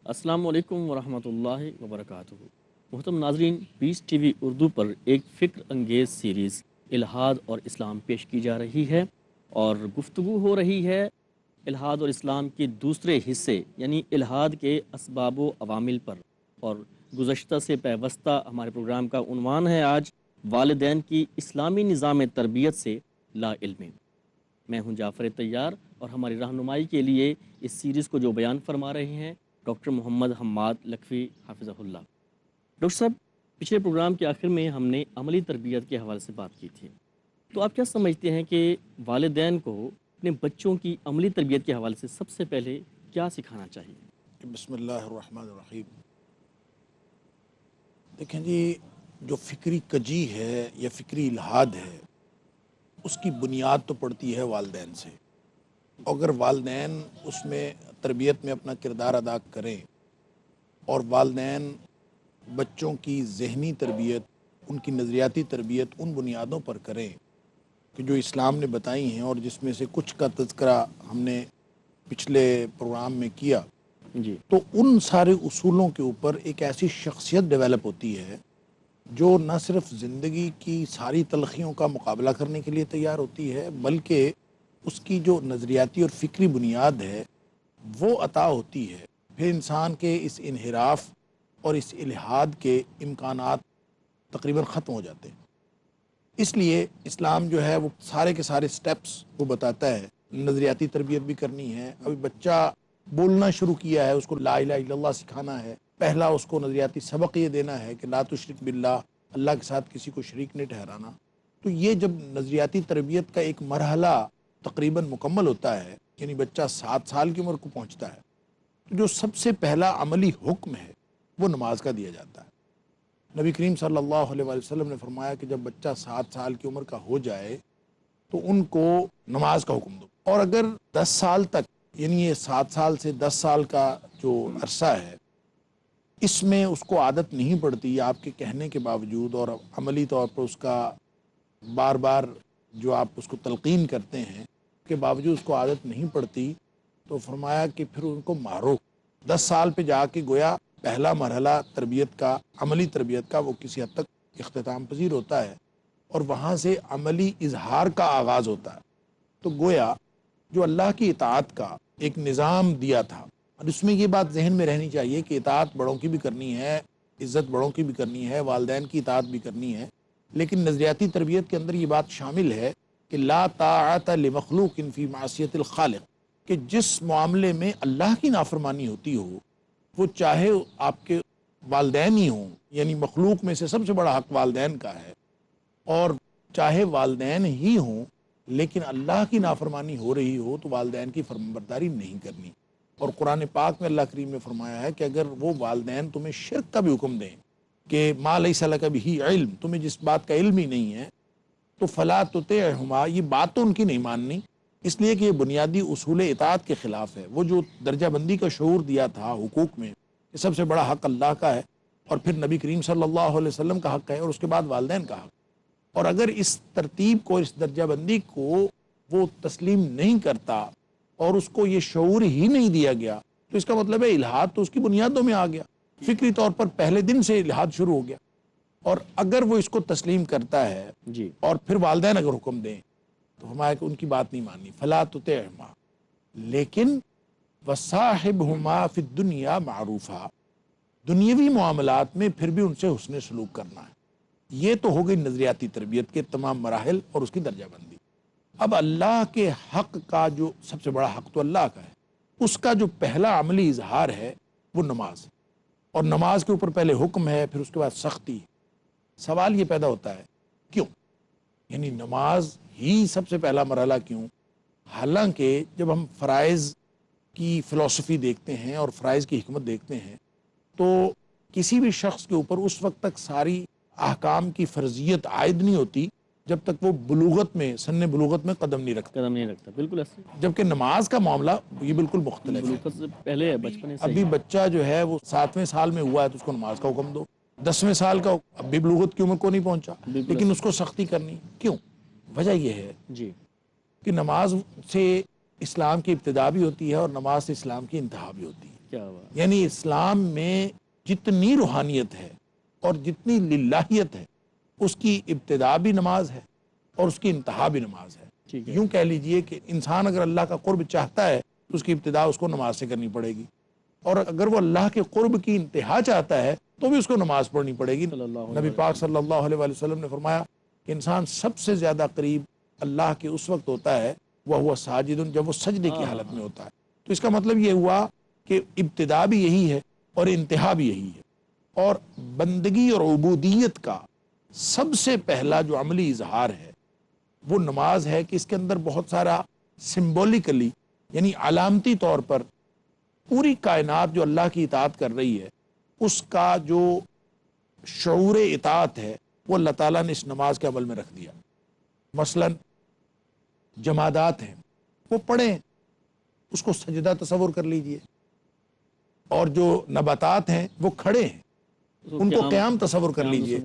السلام علیکم ورحمۃ اللہ وبرکاتہ۔ محترم ناظرین، پیس ٹی وی اردو پر ایک فکر انگیز سیریز الحاد اور اسلام پیش کی جا رہی ہے اور گفتگو ہو رہی ہے الحاد اور اسلام کے دوسرے حصے یعنی الحاد کے اسباب و عوامل پر، اور گزشتہ سے پیوستہ ہمارے پروگرام کا عنوان ہے آج والدین کی اسلامی نظام تربیت سے لا علمی۔ میں ہوں جعفر طیار اور ہماری رہنمائی کے لیے اس سیریز کو جو بیان فرما رہے ہیں ڈاکٹر محمد حماد لکھوی حافظہ اللہ۔ ڈاکٹر صاحب، پچھلے پروگرام کے آخر میں ہم نے عملی تربیت کے حوالے سے بات کی تھی، تو آپ کیا سمجھتے ہیں کہ والدین کو اپنے بچوں کی عملی تربیت کے حوالے سے سب سے پہلے کیا سکھانا چاہیے؟ بسم اللہ الرحمن الرحیم۔ دیکھیں جی، جو فکری کجی ہے یا فکری الحاد ہے اس کی بنیاد تو پڑتی ہے والدین سے۔ اگر والدین اس میں تربیت میں اپنا کردار ادا کریں اور والدین بچوں کی ذہنی تربیت، ان کی نظریاتی تربیت ان بنیادوں پر کریں کہ جو اسلام نے بتائی ہیں، اور جس میں سے کچھ کا تذکرہ ہم نے پچھلے پروگرام میں کیا، جی تو ان سارے اصولوں کے اوپر ایک ایسی شخصیت ڈیولپ ہوتی ہے جو نہ صرف زندگی کی ساری تلخیوں کا مقابلہ کرنے کے لیے تیار ہوتی ہے، بلکہ اس کی جو نظریاتی اور فکری بنیاد ہے وہ عطا ہوتی ہے۔ پھر انسان کے اس انحراف اور اس الحاد کے امکانات تقریباً ختم ہو جاتے ہیں۔ اس لیے اسلام جو ہے وہ سارے کے سارے سٹیپس وہ بتاتا ہے۔ نظریاتی تربیت بھی کرنی ہے، ابھی بچہ بولنا شروع کیا ہے، اس کو لا الہ الا اللہ سکھانا ہے، پہلا اس کو نظریاتی سبق یہ دینا ہے کہ لا تشرک باللہ، اللہ کے ساتھ کسی کو شریک نہیں ٹھہرانا۔ تو یہ جب نظریاتی تربیت کا ایک مرحلہ تقریباً مکمل ہوتا ہے، یعنی بچہ 7 سال کی عمر کو پہنچتا ہے، تو جو سب سے پہلا عملی حکم ہے وہ نماز کا دیا جاتا ہے۔ نبی کریم صلی اللہ علیہ وآلہ وسلم نے فرمایا کہ جب بچہ 7 سال کی عمر کا ہو جائے تو ان کو نماز کا حکم دو، اور اگر 10 سال تک، یعنی یہ 7 سال سے 10 سال کا جو عرصہ ہے، اس میں اس کو عادت نہیں پڑتی آپ کے کہنے کے باوجود، اور عملی طور پر اس کا بار بار جو آپ اس کو تلقین کرتے ہیں کے باوجود اس کو عادت نہیں پڑتی، تو فرمایا کہ پھر ان کو مارو۔ 10 سال پہ جا کے گویا پہلا مرحلہ تربیت کا، عملی تربیت کا، وہ کسی حد تک اختتام پذیر ہوتا ہے، اور وہاں سے عملی اظہار کا آغاز ہوتا ہے۔ تو گویا جو اللہ کی اطاعت کا ایک نظام دیا تھا، اور اس میں یہ بات ذہن میں رہنی چاہیے کہ اطاعت بڑوں کی بھی کرنی ہے، عزت بڑوں کی بھی کرنی ہے، والدین کی اطاعت بھی کرنی ہے، لیکن نظریاتی تربیت کے اندر یہ بات شامل ہے کہ لا طاعت لمخلوق فی معصیت الخالق، کہ جس معاملے میں اللہ کی نافرمانی ہوتی ہو، وہ چاہے آپ کے والدین ہی ہوں، یعنی مخلوق میں سے سب سے بڑا حق والدین کا ہے، اور چاہے والدین ہی ہوں لیکن اللہ کی نافرمانی ہو رہی ہو تو والدین کی فرمانبرداری نہیں کرنی۔ اور قرآن پاک میں اللہ کریم نے فرمایا ہے کہ اگر وہ والدین تمہیں شرک کا بھی حکم دیں کہ ما لیس لک بہ علم، تمہیں جس بات کا علم ہی نہیں ہے، تو فلا تطعہما، یہ بات تو ان کی نہیں ماننی، اس لیے کہ یہ بنیادی اصول اطاعت کے خلاف ہے۔ وہ جو درجہ بندی کا شعور دیا تھا حقوق میں کہ سب سے بڑا حق اللہ کا ہے، اور پھر نبی کریم صلی اللہ علیہ وسلم کا حق ہے، اور اس کے بعد والدین کا حق، اور اگر اس ترتیب کو، اس درجہ بندی کو وہ تسلیم نہیں کرتا اور اس کو یہ شعور ہی نہیں دیا گیا، تو اس کا مطلب ہے الحاد تو اس کی بنیادوں میں آ گیا، فکری طور پر پہلے دن سے الحاد شروع ہو گیا۔ اور اگر وہ اس کو تسلیم کرتا ہے جی اور پھر والدین اگر حکم دیں تو ہمارے کہ ان کی بات نہیں ماننی، فلا تطعہما، لیکن وصاحبہما فی الدنیا معروفا، دنیاوی معاملات میں پھر بھی ان سے حسن سلوک کرنا ہے۔ یہ تو ہو گئی نظریاتی تربیت کے تمام مراحل اور اس کی درجہ بندی۔ اب اللہ کے حق کا جو سب سے بڑا حق تو اللہ کا ہے، اس کا جو پہلا عملی اظہار ہے وہ نماز، اور نماز کے اوپر پہلے حکم ہے، پھر اس کے بعد سختی۔ سوال یہ پیدا ہوتا ہے کیوں، یعنی نماز ہی سب سے پہلا مرحلہ کیوں؟ حالانکہ جب ہم فرائض کی فلسفی دیکھتے ہیں اور فرائض کی حکمت دیکھتے ہیں تو کسی بھی شخص کے اوپر اس وقت تک ساری احکام کی فرضیت عائد نہیں ہوتی جب تک وہ بلوغت میں، سن بلوغت میں قدم نہیں رکھتا، قدم نہیں رکھتا، بالکل ایسے جبکہ نماز کا معاملہ یہ بالکل مختلف ہے۔ بلوغت سے پہلے ہے، بچپنے سے ابھی ہی۔ بچہ جو ہے وہ 7ویں سال میں ہوا ہے تو اس کو نماز کا حکم دو، 10ویں سال کا، اب بھی بلوغت کی عمر کو نہیں پہنچا بالکل لیکن ایسے اس کو سختی کرنی کیوں؟ وجہ یہ ہے جی کہ نماز سے اسلام کی ابتدا بھی ہوتی ہے اور نماز سے اسلام کی انتہا بھی ہوتی ہے۔ کیا بات. یعنی اسلام میں جتنی روحانیت ہے اور جتنی للہیت ہے اس کی ابتدا بھی نماز ہے اور اس کی انتہا بھی نماز ہے. ٹھیک ہے. یوں کہہ لیجئے کہ انسان اگر اللہ کا قرب چاہتا ہے تو اس کی ابتدا اس کو نماز سے کرنی پڑے گی، اور اگر وہ اللہ کے قرب کی انتہا چاہتا ہے تو بھی اس کو نماز پڑھنی پڑے گی. صلی اللہ علیہ نبی پاک وسلم. صلی اللہ علیہ وآلہ وسلم نے فرمایا کہ انسان سب سے زیادہ قریب اللہ کے اس وقت ہوتا ہے وہ ساجد، جب وہ سجدے کی حالت میں ہوتا ہے. تو اس کا مطلب یہ ہوا کہ ابتدا بھی یہی ہے اور انتہا بھی یہی ہے. اور بندگی اور عبودیت کا سب سے پہلا جو عملی اظہار ہے وہ نماز ہے کہ اس کے اندر بہت سارا سمبولیکلی یعنی علامتی طور پر پوری کائنات جو اللہ کی اطاعت کر رہی ہے اس کا جو شعور اطاعت ہے وہ اللہ تعالیٰ نے اس نماز کے عمل میں رکھ دیا. مثلا جمادات ہیں وہ پڑھیں، اس کو سجدہ تصور کر لیجئے، اور جو نباتات ہیں وہ کھڑے ہیں ان کو قیام تصور کر لیجئے.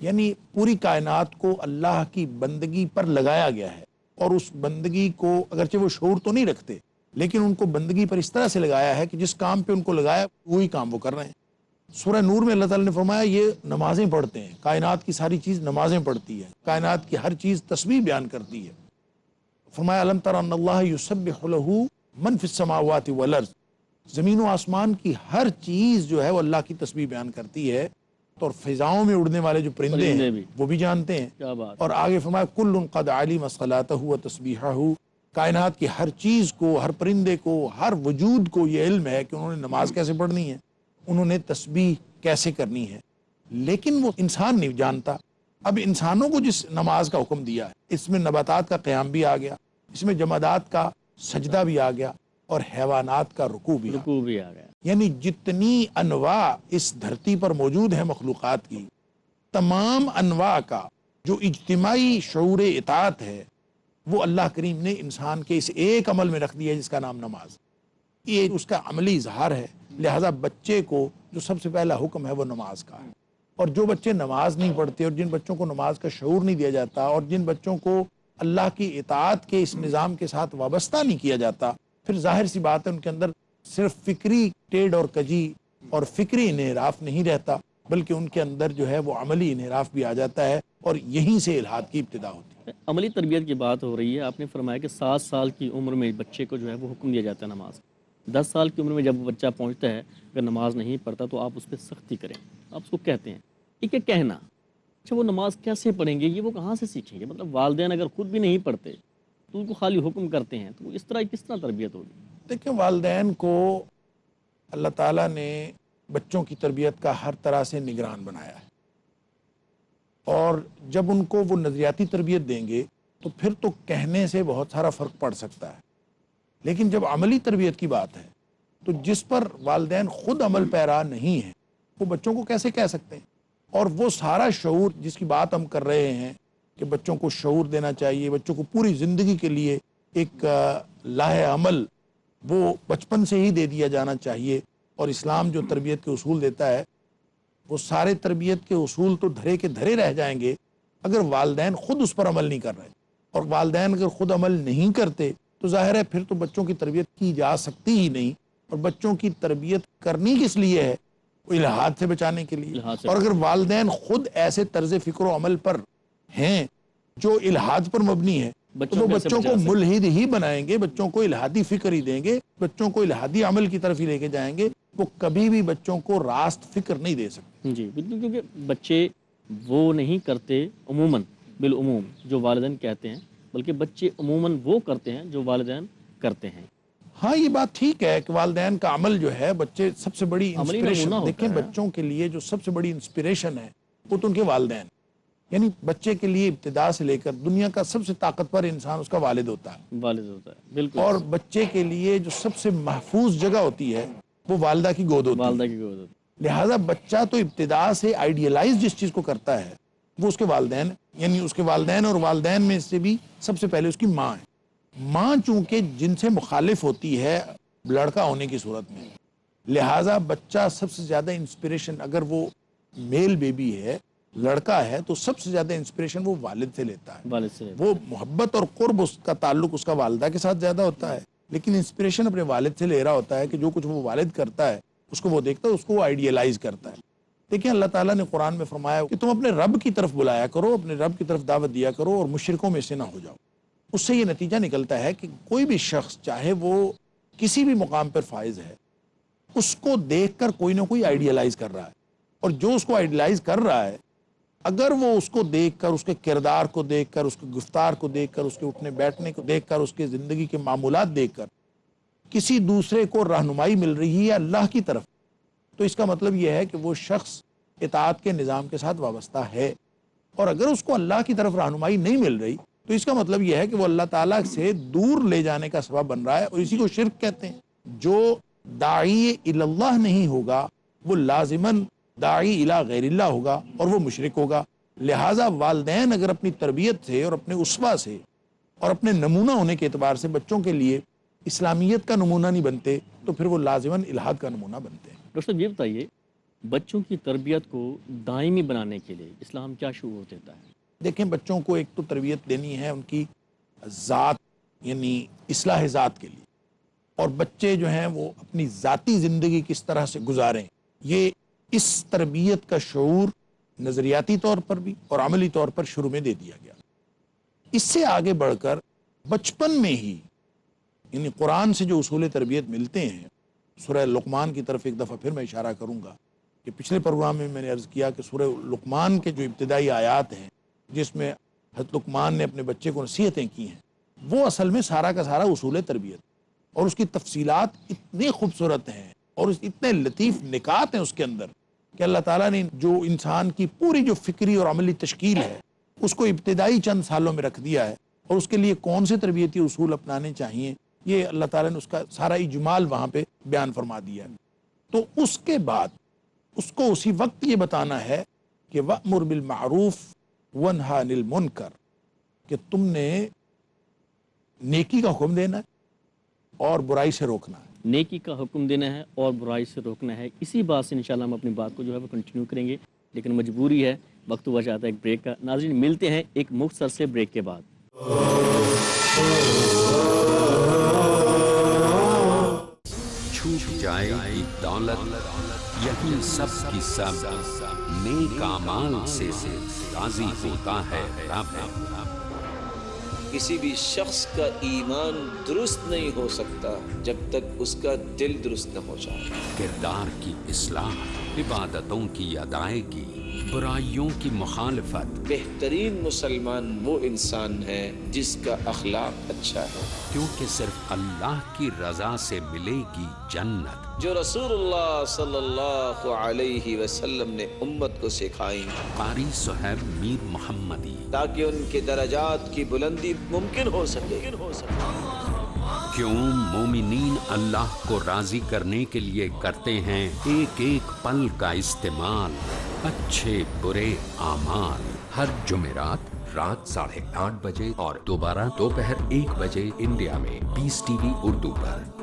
یعنی پوری کائنات کو اللہ کی بندگی پر لگایا گیا ہے، اور اس بندگی کو اگرچہ وہ شعور تو نہیں رکھتے لیکن ان کو بندگی پر اس طرح سے لگایا ہے کہ جس کام پہ ان کو لگایا وہی کام وہ کر رہے ہیں. سورہ نور میں اللہ تعالیٰ نے فرمایا یہ نمازیں پڑھتے ہیں، کائنات کی ساری چیز نمازیں پڑھتی ہے، کائنات کی ہر چیز تسبیح بیان کرتی ہے. فرمایا الم تر ان اللہ یسبح لہ من فی السماوات والارض، زمین و آسمان کی ہر چیز جو ہے وہ اللہ کی تسبیح بیان کرتی ہے. اور فضاؤں میں اڑنے والے جو پرندے ہیں وہ بھی جانتے ہیں. کیا بات. اور آگے فرمایا کل قد علم صلاتہ و تسبیحہ، کائنات کی ہر چیز کو، ہر پرندے کو، ہر وجود کو یہ علم ہے کہ انہوں نے نماز کیسے پڑھنی ہے، انہوں نے تسبیح کیسے کرنی ہے. لیکن وہ انسان نہیں جانتا. اب انسانوں کو جس نماز کا حکم دیا ہے اس میں نباتات کا قیام بھی آ گیا، اس میں جمادات کا سجدہ بھی آ گیا، اور حیوانات کا رکوع بھی آ گیا. یعنی جتنی انواع اس دھرتی پر موجود ہیں مخلوقات کی، تمام انواع کا جو اجتماعی شعور اطاعت ہے وہ اللہ کریم نے انسان کے اس ایک عمل میں رکھ دیا ہے جس کا نام نماز. یہ اس کا عملی اظہار ہے. لہٰذا بچے کو جو سب سے پہلا حکم ہے وہ نماز کا ہے. اور جو بچے نماز نہیں پڑھتے اور جن بچوں کو نماز کا شعور نہیں دیا جاتا اور جن بچوں کو اللہ کی اطاعت کے اس نظام کے ساتھ وابستہ نہیں کیا جاتا، پھر ظاہر سی بات ہے ان کے اندر صرف فکری ٹیڑھ اور کجی اور فکری انحراف نہیں رہتا، بلکہ ان کے اندر جو ہے وہ عملی انحراف بھی آ جاتا ہے، اور یہیں سے الحاد کی ابتدا ہوتی ہے. عملی تربیت کی بات ہو رہی ہے. آپ نے فرمایا کہ 7 سال کی عمر میں بچے کو جو ہے وہ حکم دیا جاتا ہے نماز. 10 سال کی عمر میں جب بچہ پہنچتا ہے اگر نماز نہیں پڑھتا تو آپ اس پہ سختی کریں، آپ اس کو کہتے ہیں. یہ کہنا اچھا وہ نماز کیسے پڑھیں گے، یہ وہ کہاں سے سیکھیں گے؟ مطلب والدین اگر خود بھی نہیں پڑھتے تو ان کو خالی حکم کرتے ہیں تو اس طرح کس طرح تربیت ہوگی؟ دیکھیں والدین کو اللہ تعالیٰ نے بچوں کی تربیت کا ہر طرح سے نگران بنایا ہے، اور جب ان کو وہ نظریاتی تربیت دیں گے تو پھر تو کہنے سے بہت سارا فرق پڑ سکتا ہے. لیکن جب عملی تربیت کی بات ہے تو جس پر والدین خود عمل پیرا نہیں ہیں وہ بچوں کو کیسے کہہ سکتے ہیں؟ اور وہ سارا شعور جس کی بات ہم کر رہے ہیں کہ بچوں کو شعور دینا چاہیے، بچوں کو پوری زندگی کے لیے ایک لاہ عمل وہ بچپن سے ہی دے دیا جانا چاہیے، اور اسلام جو تربیت کے اصول دیتا ہے وہ سارے تربیت کے اصول تو دھرے کے دھرے رہ جائیں گے اگر والدین خود اس پر عمل نہیں کر رہے. اور والدین اگر خود عمل نہیں کرتے تو ظاہر ہے پھر تو بچوں کی تربیت کی جا سکتی ہی نہیں. اور بچوں کی تربیت کرنی کس لیے ہے؟ وہ الحاد سے بچانے کے لیے. اور اگر والدین خود ایسے طرز فکر و عمل پر ہیں جو الحاد پر مبنی ہے تو وہ بچوں کو ملحد ہی بنائیں گے، بچوں کو الحادی فکر ہی دیں گے، بچوں کو الحادی عمل کی طرف ہی لے کے جائیں گے. وہ کبھی بھی بچوں کو راست فکر نہیں دے سکتے. جی بالکل، کیونکہ بچے وہ نہیں کرتے عموماً بالعموم جو والدین کہتے ہیں، بلکہ بچے عموماً وہ کرتے ہیں جو والدین کرتے ہیں. ہاں یہ بات ٹھیک ہے کہ والدین کا عمل جو ہے بچے سب سے بڑی انسپریشن، دیکھیں بچوں کے لیے جو سب سے بڑی انسپریشن ہے وہ تو ان کے والدین. یعنی بچے کے لیے ابتدا سے لے کر دنیا کا سب سے طاقتور انسان اس کا والد ہوتا ہے. بالکل. اور بچے کے لیے جو سب سے محفوظ جگہ ہوتی ہے وہ والدہ کی گود ہوتی ہے. لہٰذا بچہ تو ابتدا سے آئیڈیلائز جس چیز کو کرتا ہے وہ اس کے والدین، یعنی اس کے والدین، اور والدین میں سے بھی سب سے پہلے اس کی ماں ہے. ماں چونکہ جن سے مخالف ہوتی ہے لڑکا ہونے کی صورت میں، لہٰذا بچہ سب سے زیادہ انسپریشن، اگر وہ میل بیبی ہے، لڑکا ہے، تو سب سے زیادہ انسپریشن وہ والد سے لیتا ہے. وہ محبت اور قرب اس کا تعلق اس کا والدہ کے ساتھ زیادہ ہوتا ہے، لیکن انسپریشن اپنے والد سے لے رہا ہوتا ہے کہ جو کچھ وہ والد کرتا ہے اس کو وہ دیکھتا ہے، اس کو وہ آئیڈیلائز کرتا ہے۔ دیکھیں اللہ تعالیٰ نے قرآن میں فرمایا کہ تم اپنے رب کی طرف بلایا کرو، اپنے رب کی طرف دعوت دیا کرو اور مشرکوں میں سے نہ ہو جاؤ۔ اس سے یہ نتیجہ نکلتا ہے کہ کوئی بھی شخص چاہے وہ کسی بھی مقام پر فائز ہے، اس کو دیکھ کر کوئی نہ کوئی آئیڈیلائز کر رہا ہے، اور جو اس کو آئیڈیلائز کر رہا ہے اگر وہ اس کو دیکھ کر، اس کے کردار کو دیکھ کر، اس کے گفتار کو دیکھ کر، اس کے اٹھنے بیٹھنے کو دیکھ کر، اس کے زندگی کے معمولات دیکھ کر کسی دوسرے کو رہنمائی مل رہی ہے اللہ کی طرف، تو اس کا مطلب یہ ہے کہ وہ شخص اطاعت کے نظام کے ساتھ وابستہ ہے۔ اور اگر اس کو اللہ کی طرف رہنمائی نہیں مل رہی تو اس کا مطلب یہ ہے کہ وہ اللہ تعالیٰ سے دور لے جانے کا سبب بن رہا ہے، اور اسی کو شرک کہتے ہیں۔ جو داعی اللہ نہیں ہوگا وہ لازماً داعی الی غیر اللہ ہوگا اور وہ مشرک ہوگا۔ لہٰذا والدین اگر اپنی تربیت سے اور اپنے اسوہ سے اور اپنے نمونہ ہونے کے اعتبار سے بچوں کے لیے اسلامیت کا نمونہ نہیں بنتے تو پھر وہ لازماً الحاد کا نمونہ بنتے ہیں۔ ڈاکٹر صاحب یہ بتائیے، بچوں کی تربیت کو دائمی بنانے کے لیے اسلام کیا شعور دیتا ہے؟ دیکھیں بچوں کو ایک تو تربیت دینی ہے ان کی ذات، یعنی اصلاح ذات کے لیے، اور بچے جو ہیں وہ اپنی ذاتی زندگی کس طرح سے گزاریں، یہ اس تربیت کا شعور نظریاتی طور پر بھی اور عملی طور پر شروع میں دے دیا گیا۔ اس سے آگے بڑھ کر بچپن میں ہی یعنی قرآن سے جو اصول تربیت ملتے ہیں، سورہ لقمان کی طرف ایک دفعہ پھر میں اشارہ کروں گا کہ پچھلے پروگرام میں نے عرض کیا کہ سورہ لقمان کے جو ابتدائی آیات ہیں جس میں حضرت لقمان نے اپنے بچے کو نصیحتیں کی ہیں، وہ اصل میں سارا کا سارا اصول تربیت، اور اس کی تفصیلات اتنی خوبصورت ہیں اور اتنے لطیف نکات ہیں اس کے اندر کہ اللہ تعالیٰ نے جو انسان کی پوری جو فکری اور عملی تشکیل ہے اس کو ابتدائی چند سالوں میں رکھ دیا ہے، اور اس کے لیے کون سے تربیتی اصول اپنانے چاہیے یہ اللہ تعالیٰ نے اس کا سارا اجمال وہاں پہ بیان فرما دیا ہے۔ تو اس کے بعد اس کو اسی وقت یہ بتانا ہے کہ وَأْمُرْ بِالْمَعْرُوفِ وَانْهَ عَنِ الْمُنْكَرِ، کہ تم نے نیکی کا حکم دینا ہے اور برائی سے روکنا ہے۔ نیکی کا حکم دینا ہے اور برائی سے روکنا ہے۔ اسی بات سے انشاءاللہ ہم اپنی بات کو جو ہے وہ کنٹینیو کریں گے، لیکن مجبوری ہے، وقت ہوا چاہتا ہے ایک بریک کا۔ ناظرین ملتے ہیں ایک مختصر سے بریک کے بعد۔ چھوٹ جائے گی دولت، یہی سب کی سب نیک اعمال سے راضی ہوتا ہے رب۔ کسی بھی شخص کا ایمان درست نہیں ہو سکتا جب تک اس کا دل درست نہ ہو جائے۔ کردار کی اصلاح، عبادتوں کی ادائیگی، برائیوں کی مخالفت۔ بہترین مسلمان وہ انسان ہے جس کا اخلاق اچھا ہے، کیونکہ صرف اللہ کی رضا سے ملے گی جنت۔ جو رسول اللہ صلی اللہ علیہ وسلم نے امت کو سکھائی قاری صہیب میر محمدی، تاکہ ان کے درجات کی بلندی ممکن ہو سکے۔ کیوں مومنین اللہ کو راضی کرنے کے لیے کرتے ہیں ایک ایک پل کا استعمال، اچھے برے اعمال۔ ہر جمعرات رات 8:30 بجے اور دوبارہ دوپہر 1 بجے انڈیا میں پیس ٹی وی اردو پر۔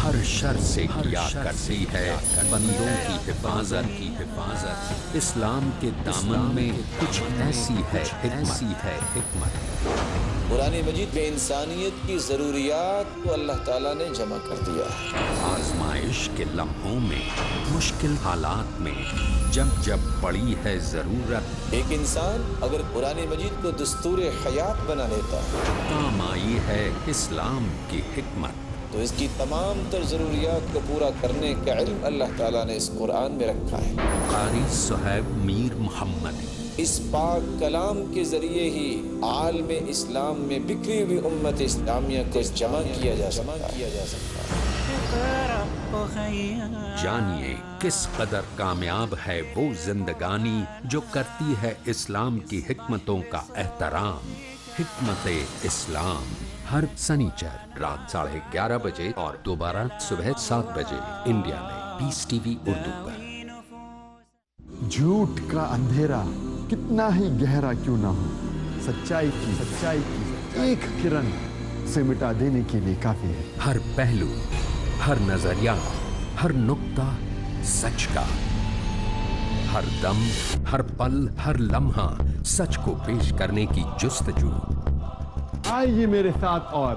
ہر شر سے کیا کرتی ہے بندوں کی حفاظت، اسلام کے دامن میں کچھ ایسی ہے حکمت۔ قرآن مجید میں انسانیت کی ضروریات کو اللہ تعالیٰ نے جمع کر دیا ہے۔ آزمائش کے لمحوں میں، مشکل حالات میں، جب پڑی ہے ضرورت، ایک انسان اگر قرآن مجید کو دستور حیات بنا لیتا ہے کام آئی ہے اسلام کی حکمت۔ تو اس کی تمام تر ضروریات کو پورا کرنے کا علم اللہ تعالیٰ نے اس قرآن میں رکھا ہے۔ قاری صہیب میر محمدی، اس پاک کلام کے ذریعے ہی عالم اسلام میں بکھری ہوئی امت اسلامیہ کو جمع کیا جا سکتا ہے۔ جانیے کس قدر کامیاب ہے وہ زندگانی جو کرتی ہے اسلام کی حکمتوں کا احترام۔ حکمت اسلام ہر سنیچر رات 11:30 بجے اور دوبارہ صبح 7 بجے انڈیا میں پیس ٹی وی اردو پر۔ جھوٹ کا اندھیرا کتنا ہی گہرا کیوں نہ ہو، سچائی کی ایک کرن سے مٹا دینے کے لیے کافی ہے۔ ہر پہلو، ہر نظریہ، ہر نقطہ سچ کا، ہر دم، ہر پل، ہر لمحہ سچ کو پیش کرنے کی جستجو۔ آئیے میرے ساتھ اور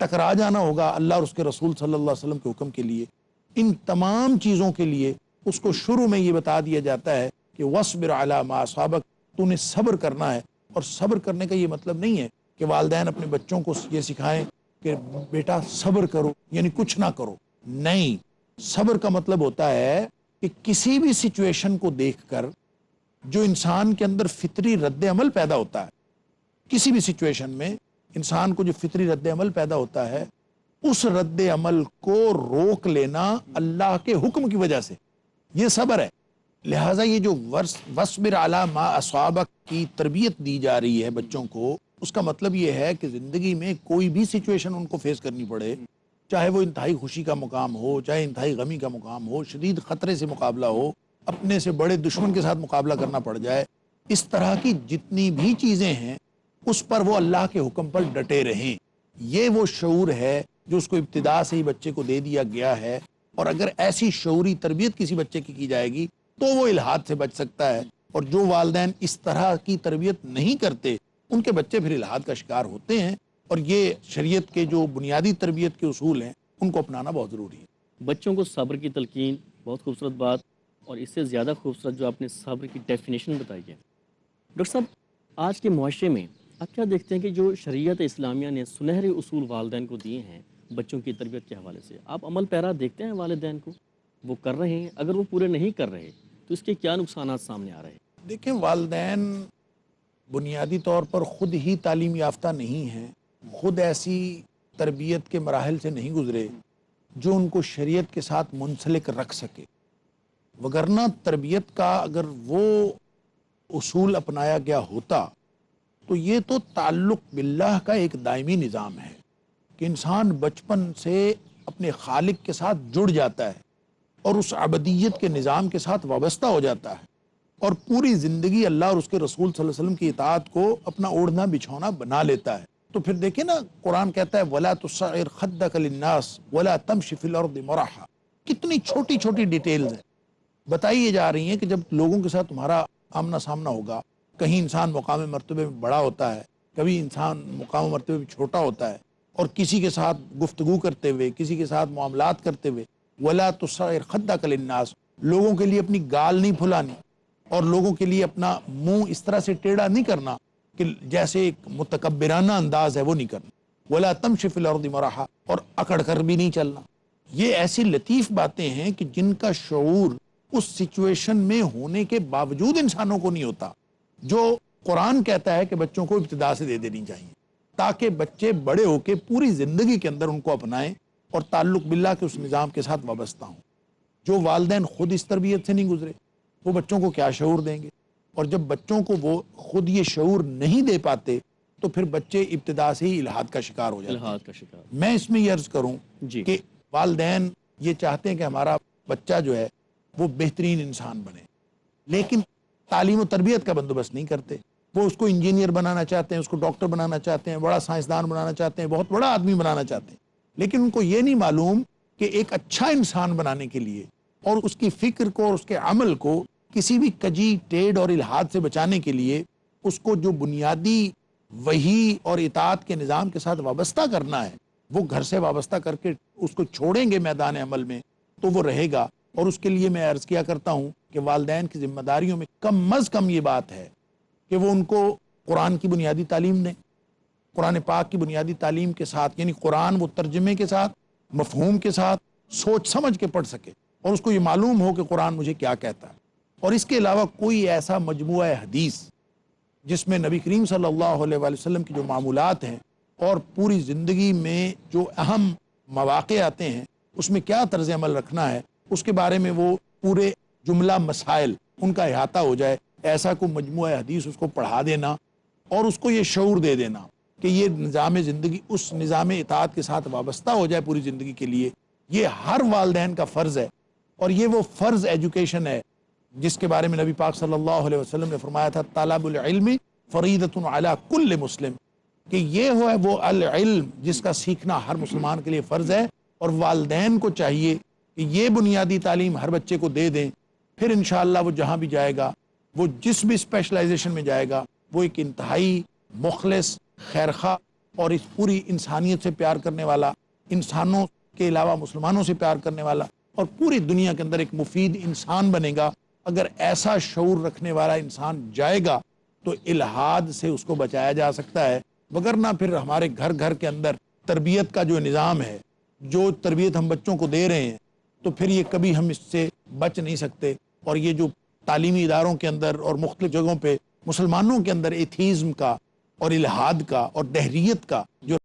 ٹکرا جانا ہوگا اللہ اور اس کے رسول صلی اللہ علیہ وسلم کے حکم کے لیے، ان تمام چیزوں کے لیے اس کو شروع میں یہ بتا دیا جاتا ہے کہ وَاصْبِرْ عَلَىٰ مَا أَصَابَكَ، تو نے صبر کرنا ہے۔ اور صبر کرنے کا یہ مطلب نہیں ہے کہ والدین اپنے بچوں کو یہ سکھائیں کہ بیٹا صبر کرو یعنی کچھ نہ کرو، نہیں، صبر کا مطلب ہوتا ہے کہ کسی بھی سچویشن کو دیکھ کر جو انسان کے اندر فطری رد عمل پیدا ہوتا ہے، کسی بھی سچویشن میں انسان کو جو فطری رد عمل پیدا ہوتا ہے، اس رد عمل کو روک لینا اللہ کے حکم کی وجہ سے، یہ صبر ہے۔ لہٰذا یہ جو وَاصْبِرْ عَلَىٰ مَا أَصَابَكَ کی تربیت دی جا رہی ہے بچوں کو، اس کا مطلب یہ ہے کہ زندگی میں کوئی بھی سچویشن ان کو فیس کرنی پڑے، چاہے وہ انتہائی خوشی کا مقام ہو، چاہے انتہائی غمی کا مقام ہو، شدید خطرے سے مقابلہ ہو، اپنے سے بڑے دشمن کے ساتھ مقابلہ کرنا پڑ جائے، اس طرح کی جتنی بھی چیزیں ہیں اس پر وہ اللہ کے حکم پر ڈٹے رہیں۔ یہ وہ شعور ہے جو اس کو ابتدا سے ہی بچے کو دے دیا گیا ہے، اور اگر ایسی شعوری تربیت کسی بچے کی جائے گی تو وہ الحاد سے بچ سکتا ہے، اور جو والدین اس طرح کی تربیت نہیں کرتے ان کے بچے پھر الحاد کا شکار ہوتے ہیں، اور یہ شریعت کے جو بنیادی تربیت کے اصول ہیں ان کو اپنانا بہت ضروری ہے۔ بچوں کو صبر کی تلقین، بہت خوبصورت بات، اور اس سے زیادہ خوبصورت جو آپ نے صبر کی ڈیفینیشن بتائی ہے۔ ڈاکٹر صاحب، آج کے معاشرے میں آپ کیا دیکھتے ہیں کہ جو شریعت اسلامیہ نے سنہرے اصول والدین کو دیے ہیں بچوں کی تربیت کے حوالے سے، آپ عمل پیرا دیکھتے ہیں والدین کو؟ وہ کر رہے ہیں؟ اگر وہ پورے نہیں کر رہے تو اس کے کیا نقصانات سامنے آ رہے ہیں؟ دیکھیں، والدین بنیادی طور پر خود ہی تعلیم یافتہ نہیں ہیں، خود ایسی تربیت کے مراحل سے نہیں گزرے جو ان کو شریعت کے ساتھ منسلک رکھ سکے، وگرنہ تربیت کا اگر وہ اصول اپنایا گیا ہوتا تو یہ تو تعلق باللہ کا ایک دائمی نظام ہے کہ انسان بچپن سے اپنے خالق کے ساتھ جڑ جاتا ہے اور اس عبدیت کے نظام کے ساتھ وابستہ ہو جاتا ہے، اور پوری زندگی اللہ اور اس کے رسول صلی اللہ علیہ وسلم کی اطاعت کو اپنا اوڑھنا بچھونا بنا لیتا ہے۔ تو پھر دیکھیں نا، قرآن کہتا ہے وَلَا تُصَعِّرْ خَدَّكَ لِلنَّاسِ وَلَا تَمْشِ فِي الْأَرْضِ مَرَحًا، کتنی چھوٹی چھوٹی ڈیٹیلز ہیں بتائی جا رہی ہیں کہ جب لوگوں کے ساتھ تمہارا آمنا سامنا ہوگا، کہیں انسان مقام مرتبے میں بڑا ہوتا ہے، کبھی انسان مقام مرتبے میں چھوٹا ہوتا ہے، اور کسی کے ساتھ گفتگو کرتے ہوئے، کسی کے ساتھ معاملات کرتے ہوئے وَلَا تُصَعِّرْ خَدَّكَ لِلنَّاسِ، لوگوں کے لیے اپنی گال نہیں پھلانی اور لوگوں کے لیے اپنا منہ اس طرح سے ٹیڑھا نہیں کرنا کہ جیسے ایک متکبرانہ انداز ہے وہ نہیں کرنا، وَلَا تَمْشِ فِي الْأَرْضِ مَرَحًا، اور اکڑ کر بھی نہیں چلنا۔ یہ ایسی لطیف باتیں ہیں کہ جن کا شعور اس سچویشن میں ہونے کے باوجود انسانوں کو نہیں ہوتا، جو قرآن کہتا ہے کہ بچوں کو ابتدا سے دے دینی چاہیے تاکہ بچے بڑے ہو کے پوری زندگی کے اندر ان کو اپنائیں اور تعلق باللہ کے اس نظام کے ساتھ وابستہ ہوں۔ جو والدین خود اس تربیت سے نہیں گزرے وہ بچوں کو کیا شعور دیں گے؟ اور جب بچوں کو وہ خود یہ شعور نہیں دے پاتے تو پھر بچے ابتدا سے ہی الحاد کا شکار ہو جاتے ہیں۔ الحاد کا شکار۔ میں اس میں یہ عرض کروں جی۔ کہ والدین یہ چاہتے ہیں کہ ہمارا بچہ جو ہے وہ بہترین انسان بنے، لیکن تعلیم و تربیت کا بندوبست نہیں کرتے۔ وہ اس کو انجینئر بنانا چاہتے ہیں، اس کو ڈاکٹر بنانا چاہتے ہیں، بڑا سائنسدان بنانا چاہتے ہیں، بہت بڑا آدمی بنانا چاہتے ہیں، لیکن ان کو یہ نہیں معلوم کہ ایک اچھا انسان بنانے کے لیے اور اس کی فکر کو اور اس کے عمل کو کسی بھی کجی ٹیڑھ اور الحاد سے بچانے کے لیے اس کو جو بنیادی وحی اور اطاعت کے نظام کے ساتھ وابستہ کرنا ہے وہ گھر سے وابستہ کر کے اس کو چھوڑیں گے میدان عمل میں تو وہ رہے گا۔ اور اس کے لیے میں عرض کیا کرتا ہوں کہ والدین کی ذمہ داریوں میں کم از کم یہ بات ہے کہ وہ ان کو قرآن کی بنیادی تعلیم دیں، قرآن پاک کی بنیادی تعلیم کے ساتھ، یعنی قرآن وہ ترجمے کے ساتھ، مفہوم کے ساتھ سوچ سمجھ کے پڑھ سکے اور اس کو یہ معلوم ہو کہ قرآن مجھے کیا کہتا ہے۔ اور اس کے علاوہ کوئی ایسا مجموعہ حدیث جس میں نبی کریم صلی اللہ علیہ وآلہ وسلم کی جو معمولات ہیں اور پوری زندگی میں جو اہم مواقع آتے ہیں اس میں کیا طرز عمل رکھنا ہے، اس کے بارے میں وہ پورے جملہ مسائل ان کا احاطہ ہو جائے، ایسا کوئی مجموعہ حدیث اس کو پڑھا دینا اور اس کو یہ شعور دے دینا کہ یہ نظام زندگی اس نظام اطاعت کے ساتھ وابستہ ہو جائے پوری زندگی کے لیے، یہ ہر والدین کا فرض ہے۔ اور یہ وہ فرض ایجوکیشن ہے جس کے بارے میں نبی پاک صلی اللہ علیہ وسلم نے فرمایا تھا طلب العلم فریضۃ علی کل مسلم، کہ یہ ہے وہ العلم جس کا سیکھنا ہر مسلمان کے لیے فرض ہے، اور والدین کو چاہیے کہ یہ بنیادی تعلیم ہر بچے کو دے دیں، پھر انشاءاللہ وہ جہاں بھی جائے گا، وہ جس بھی اسپیشلائزیشن میں جائے گا، وہ ایک انتہائی مخلص، خیرخواہ اور اس پوری انسانیت سے پیار کرنے والا، انسانوں کے علاوہ مسلمانوں سے پیار کرنے والا، اور پوری دنیا کے اندر ایک مفید انسان بنے گا۔ اگر ایسا شعور رکھنے والا انسان جائے گا تو الحاد سے اس کو بچایا جا سکتا ہے، وگرنہ پھر ہمارے گھر گھر کے اندر تربیت کا جو نظام ہے، جو تربیت ہم بچوں کو دے رہے ہیں، تو پھر یہ کبھی ہم اس سے بچ نہیں سکتے۔ اور یہ جو تعلیمی اداروں کے اندر اور مختلف جگہوں پہ مسلمانوں کے اندر ایتھیزم کا اور الحاد کا اور دہریت کا جو